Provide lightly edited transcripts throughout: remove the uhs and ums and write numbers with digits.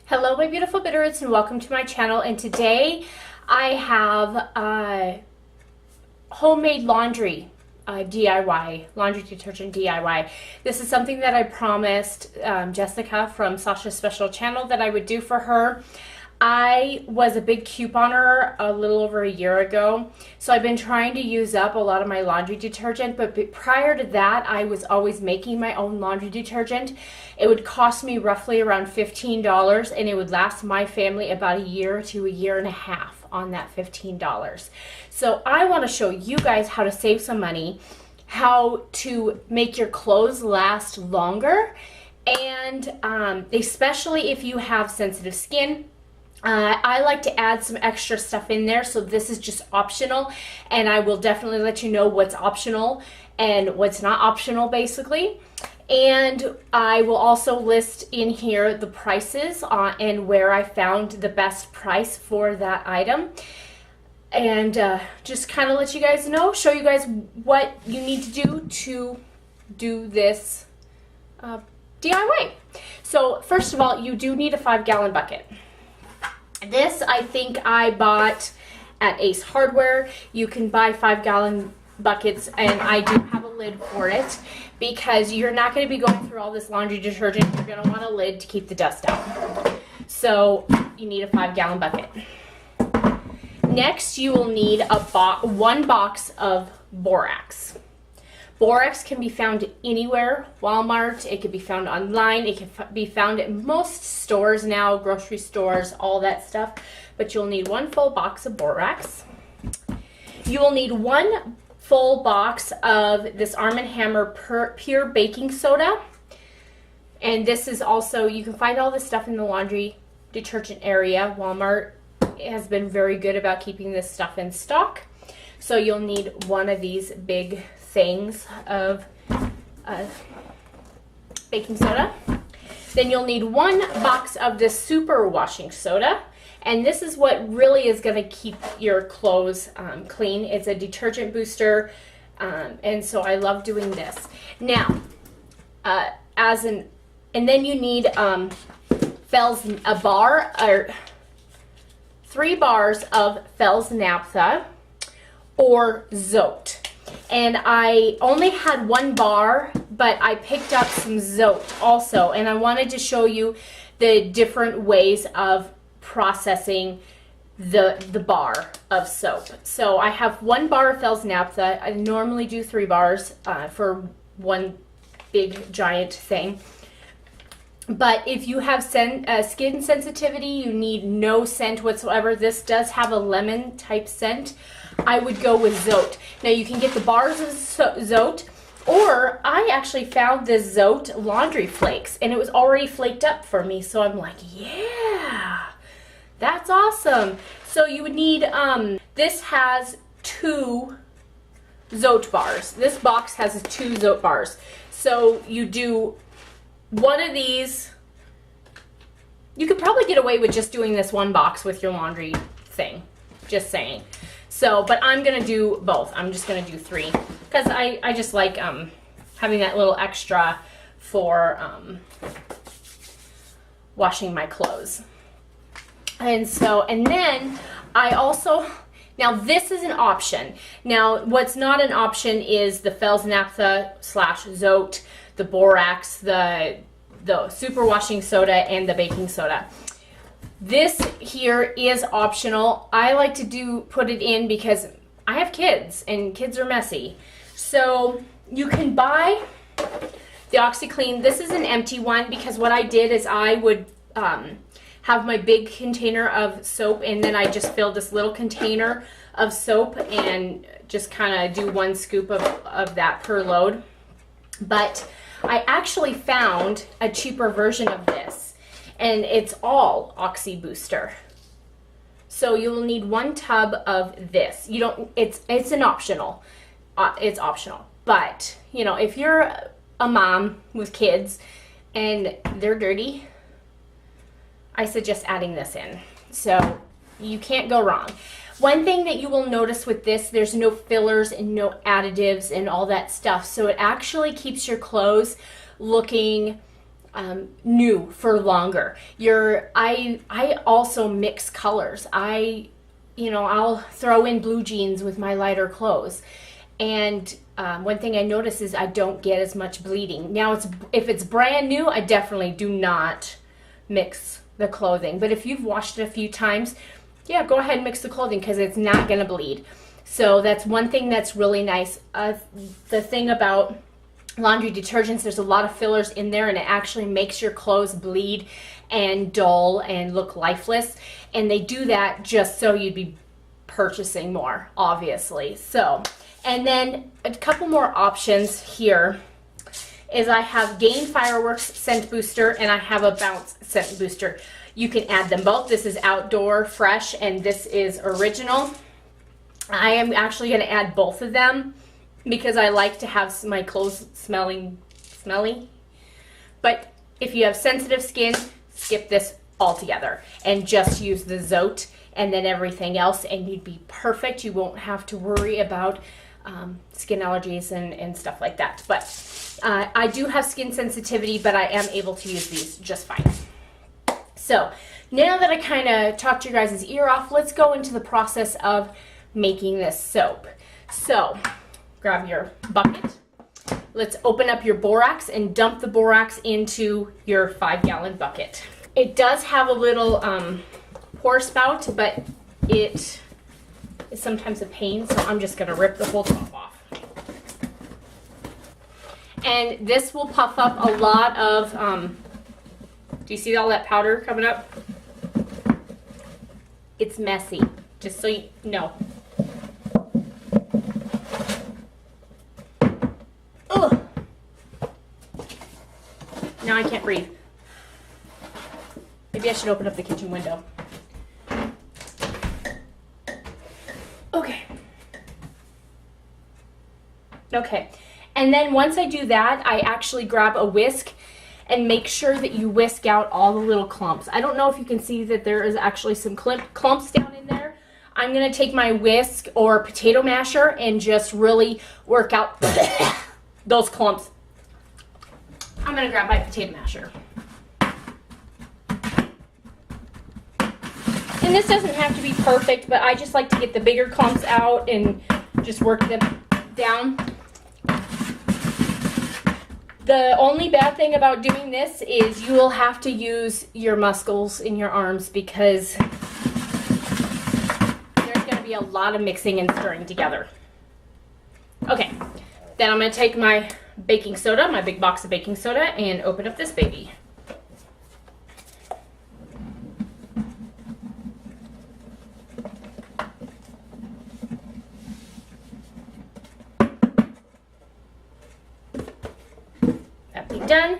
Hello my beautiful Bitterroots and welcome to my channel, and today I have homemade laundry DIY, laundry detergent DIY. This is something that I promised Jessica from Sasha's Special Channel that I would do for her. I was a big couponer a little over a year ago, so I've been trying to use up a lot of my laundry detergent, but prior to that I was always making my own laundry detergent. It would cost me roughly around $15 and it would last my family about a year to a year and a half on that $15. So I want to show you guys how to save some money, how to make your clothes last longer, and especially if you have sensitive skin. I like to add some extra stuff in there, so this is just optional, and I will definitely let you know what's optional and what's not optional basically. And I will also list in here the prices and where I found the best price for that item, and just kind of let you guys know, show you guys what you need to do this DIY. So first of all, you do need a 5-gallon bucket. This I think I bought at Ace Hardware. You can buy 5-gallon buckets, and I do have a lid for it because you're not going to be going through all this laundry detergent. You're going to want a lid to keep the dust out. So you need a 5-gallon bucket. Next, you will need one box of borax. Borax can be found anywhere, Walmart, it can be found online, it can be found at most stores now, grocery stores, all that stuff. But you'll need one full box of borax. You will need one full box of this Arm & Hammer pure baking soda. And this is also, you can find all this stuff in the laundry detergent area. Walmart has been very good about keeping this stuff in stock. So you'll need one of these big things of baking soda. Then you'll need one box of this super washing soda, and this is what really is going to keep your clothes clean. It's a detergent booster, and so I love doing this. Now, and then you need a bar or 3 bars of Fel's Naphtha or Zote. And I only had 1 bar, but I picked up some Zote also, and I wanted to show you the different ways of processing the bar of soap. So I have 1 bar of Fel's Naphtha. I normally do 3 bars for one big giant thing. But if you have skin sensitivity, you need no scent whatsoever. This does have a lemon type scent. I would go with Zote. Now you can get the bars of Zote, or I actually found this Zote laundry flakes, and it was already flaked up for me, so I'm like, yeah, that's awesome. So you would need, this has 2 Zote bars. This box has 2 Zote bars. So you do one of these. You could probably get away with just doing this 1 box with your laundry thing, just saying. So, but I'm going to do both. I'm just going to do 3 because I just like having that little extra for washing my clothes. And so, and then I also, now this is an option. Now what's not an option is the Fel's Naphtha / Zote, the borax, the super washing soda, and the baking soda. This here is optional. I like to put it in because I have kids and kids are messy. So you can buy the OxiClean. This is an empty one because what I did is I would have my big container of soap, and then I just filled this little container of soap and just kind of do 1 scoop of that per load. But I actually found a cheaper version of this, and it's all Oxy Booster. So you'll need 1 tub of this. You don't, it's an optional. It's optional. But, you know, if you're a mom with kids and they're dirty, I suggest adding this in. So you can't go wrong. One thing that you will notice with this, there's no fillers and no additives and all that stuff. So it actually keeps your clothes looking new for longer. I also mix colors. I'll throw in blue jeans with my lighter clothes. And one thing I notice is I don't get as much bleeding. Now, if it's brand new, I definitely do not mix the clothing. But if you've washed it a few times, yeah, go ahead and mix the clothing because it's not going to bleed. So that's one thing that's really nice. The thing about laundry detergents, there's a lot of fillers in there, and it actually makes your clothes bleed and dull and look lifeless. And they do that just so you'd be purchasing more, obviously. So, and then a couple more options here is I have Gain Fireworks Scent Booster and I have a Bounce Scent Booster. You can add them both. This is Outdoor Fresh and this is Original. I am actually going to add both of them because I like to have my clothes smelly. But if you have sensitive skin, skip this altogether and just use the Zote and then everything else, and you'd be perfect. You won't have to worry about skin allergies and stuff like that. But I do have skin sensitivity, but I am able to use these just fine. So now that I kind of talked your guys' ear off, let's go into the process of making this soap. So grab your bucket. Let's open up your borax and dump the borax into your 5-gallon bucket. It does have a little pour spout, but it is sometimes a pain, so I'm just going to rip the whole top off. And this will puff up a lot of, do you see all that powder coming up? It's messy, just so you know. Ugh. Now I can't breathe. Maybe I should open up the kitchen window. Okay, and then once I do that, I actually grab a whisk and make sure that you whisk out all the little clumps. I don't know if you can see that there is actually some clumps down in there. I'm going to take my whisk or potato masher and just really work out those clumps. I'm going to grab my potato masher. And this doesn't have to be perfect, but I just like to get the bigger clumps out and just work them down. The only bad thing about doing this is you will have to use your muscles in your arms because there's going to be a lot of mixing and stirring together. Okay, then I'm going to take my baking soda, my big box of baking soda, and open up this baby. Done.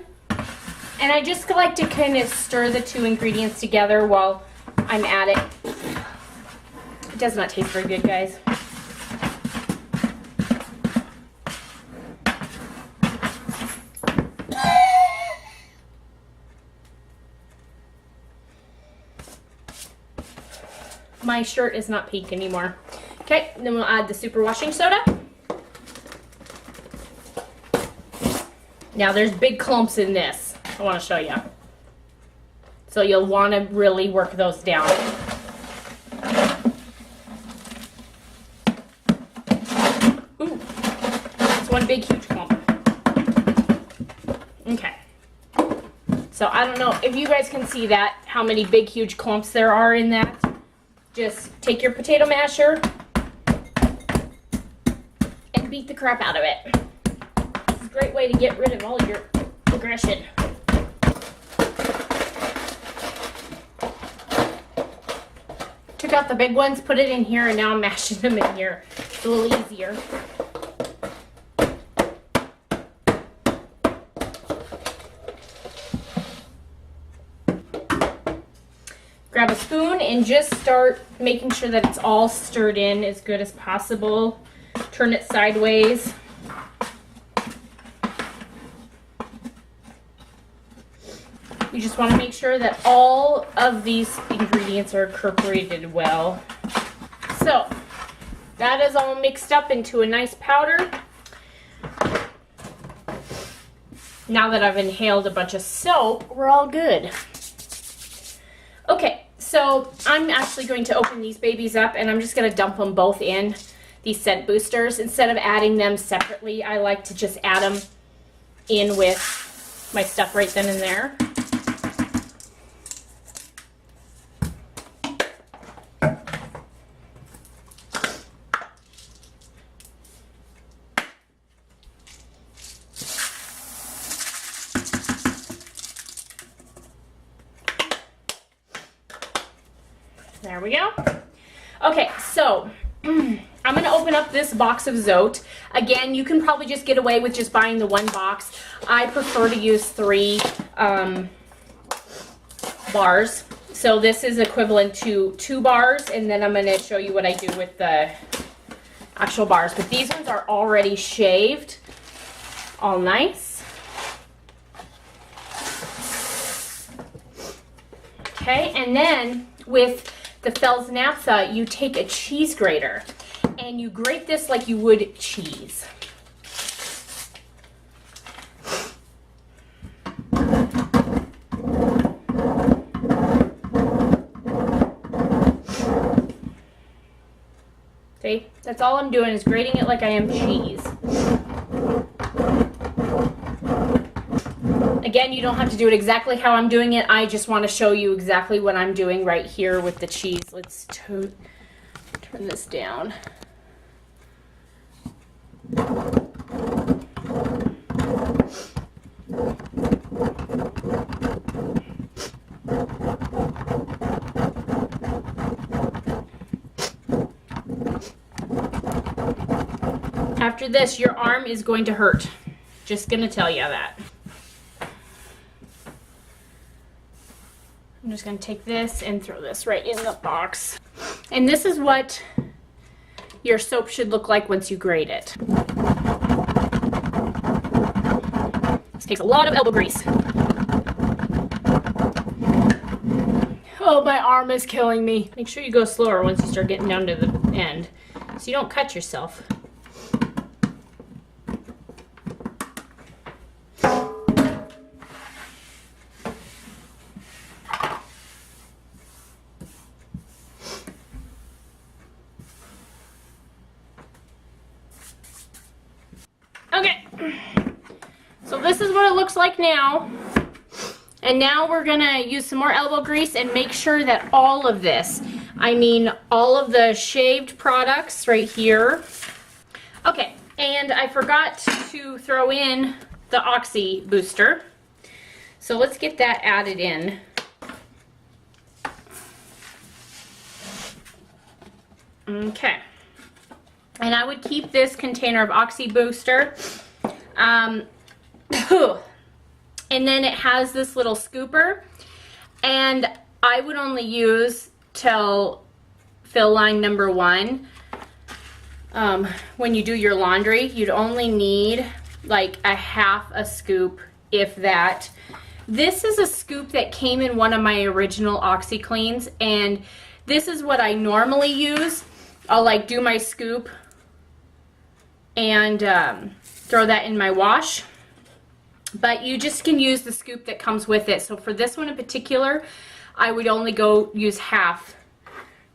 And I just like to kind of stir the two ingredients together while I'm at it. It does not taste very good, guys. My shirt is not pink anymore. Okay, then we'll add the super washing soda. Now there's big clumps in this, I want to show you. So you'll want to really work those down. Ooh, it's one big huge clump. Okay. So I don't know if you guys can see that, how many big huge clumps there are in that. Just take your potato masher and beat the crap out of it. Great way to get rid of all your aggression. Took out the big ones, put it in here, and now I'm mashing them in here. It's a little easier. Grab a spoon and just start making sure that it's all stirred in as good as possible. Turn it sideways. You just want to make sure that all of these ingredients are incorporated well. So, that is all mixed up into a nice powder. now that I've inhaled a bunch of soap, we're all good. Okay, so I'm actually going to open these babies up and I'm just going to dump them both in these scent boosters. Instead of adding them separately, I like to just add them in with my stuff right then and there. There we go. Okay, so I'm going to open up this box of Zote. Again, you can probably just get away with just buying the one box. I prefer to use 3 bars. So this is equivalent to 2 bars, and then I'm going to show you what I do with the actual bars. But these ones are already shaved, all nice. Okay, and then with the Fels Naphtha, you take a cheese grater and you grate this like you would cheese. See, that's all I'm doing is grating it like I am cheese. Again, you don't have to do it exactly how I'm doing it. I just want to show you exactly what I'm doing right here with the cheese. Let's turn this down. After this, your arm is going to hurt. Just gonna tell you that. I'm just going to take this and throw this right in the box. And this is what your soap should look like once you grate it. This takes a lot of elbow grease. Oh, my arm is killing me. Make sure you go slower once you start getting down to the end so you don't cut yourself. Okay, so this is what it looks like now. And now we're gonna use some more elbow grease and make sure that all of this, I mean all of the shaved products right here. Okay, and I forgot to throw in the Oxy booster. So let's get that added in. Okay. And I would keep this container of Oxy booster. And then it has this little scooper. And I would only use till fill line number 1. When you do your laundry, you'd only need like a half a scoop, if that. This is a scoop that came in one of my original OxyCleans, and this is what I normally use. I'll like do my scoop and throw that in my wash, but you just can use the scoop that comes with it. So for this one in particular, I would only go use half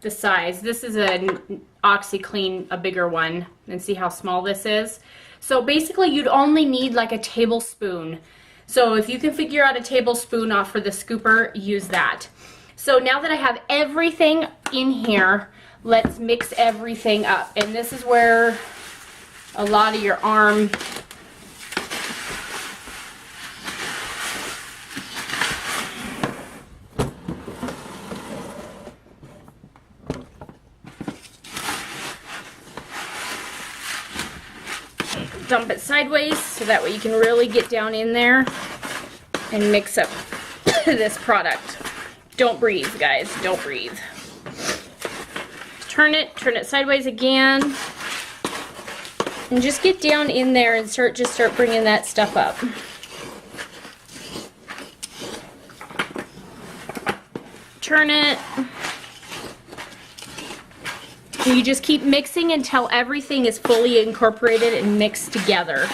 the size. This is an OxyClean, a bigger one, and see how small this is. So basically you'd only need like a tablespoon. So if you can figure out a tablespoon off for the scooper, use that. So now that I have everything in here, let's mix everything up. And this is where a lot of your arm dump it sideways so that way you can really get down in there and mix up this product. Don't breathe, guys, don't breathe. Turn it sideways again. And just get down in there and start bringing that stuff up. Turn it. And you just keep mixing until everything is fully incorporated and mixed together.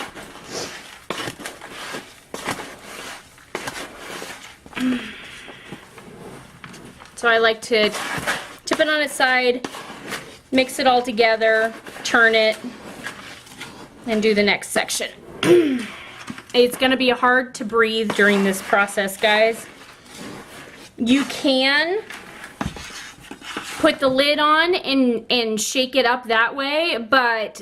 So I like to tip it on its side, mix it all together, turn it, and do the next section. It's going to be hard to breathe during this process, guys. You can put the lid on and shake it up that way, but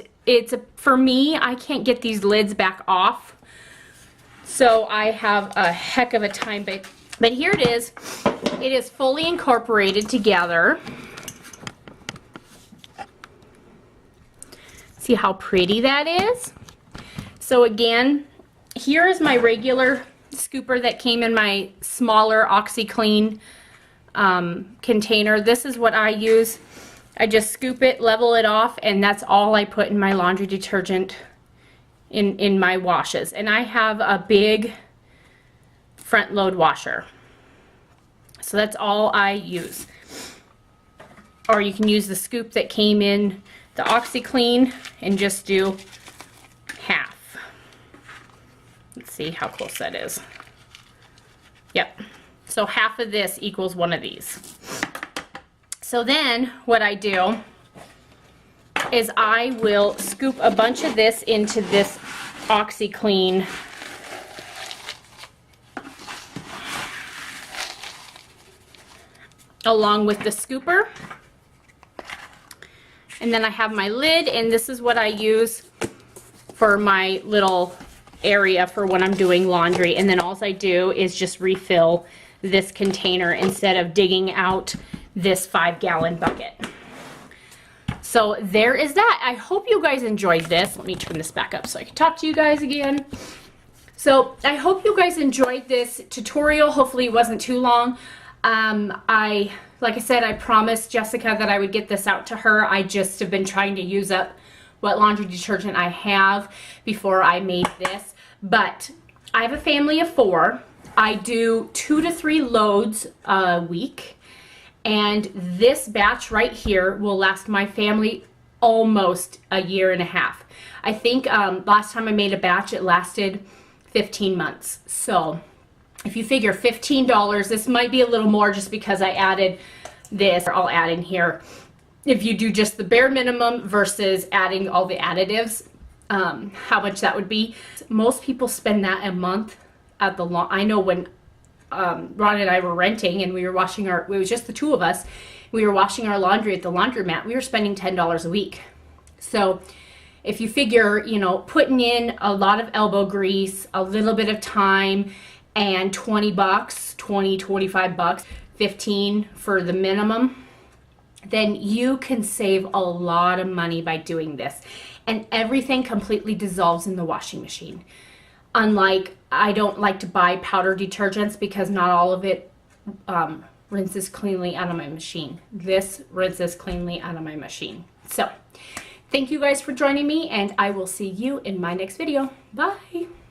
for me, I can't get these lids back off. So I have a heck of a time, but here it is. It is fully incorporated together. See how pretty that is? So again, here is my regular scooper that came in my smaller OxiClean container. This is what I use. I just scoop it, level it off, and that's all I put in my laundry detergent in my washes. And I have a big front load washer. So that's all I use. Or you can use the scoop that came in the OxiClean and just do half. Let's see how close that is. Yep. So half of this equals one of these. So then what I do is I will scoop a bunch of this into this OxiClean along with the scooper. And then I have my lid, and this is what I use for my little area for when I'm doing laundry. And then all I do is just refill this container instead of digging out this 5-gallon bucket. So there is that. I hope you guys enjoyed this. Let me turn this back up so I can talk to you guys again. So I hope you guys enjoyed this tutorial. Hopefully it wasn't too long. Like I said, I promised Jessica that I would get this out to her. I just have been trying to use up what laundry detergent I have before I made this. But I have a family of 4. I do 2 to 3 loads a week. And this batch right here will last my family almost a year and a half. I think last time I made a batch, it lasted 15 months. So if you figure $15, this might be a little more just because I added this. I'll add in here. If you do just the bare minimum versus adding all the additives, how much that would be. Most people spend that a month at the I know when Ron and I were renting and we were washing it was just the 2 of us, we were washing our laundry at the laundromat, we were spending $10 a week. So if you figure, you know, putting in a lot of elbow grease, a little bit of time, and 20 bucks, 20, 25 bucks, 15 for the minimum, then you can save a lot of money by doing this. And everything completely dissolves in the washing machine. Unlike, I don't like to buy powder detergents because not all of it rinses cleanly out of my machine. This rinses cleanly out of my machine. So, thank you guys for joining me, and I will see you in my next video. Bye!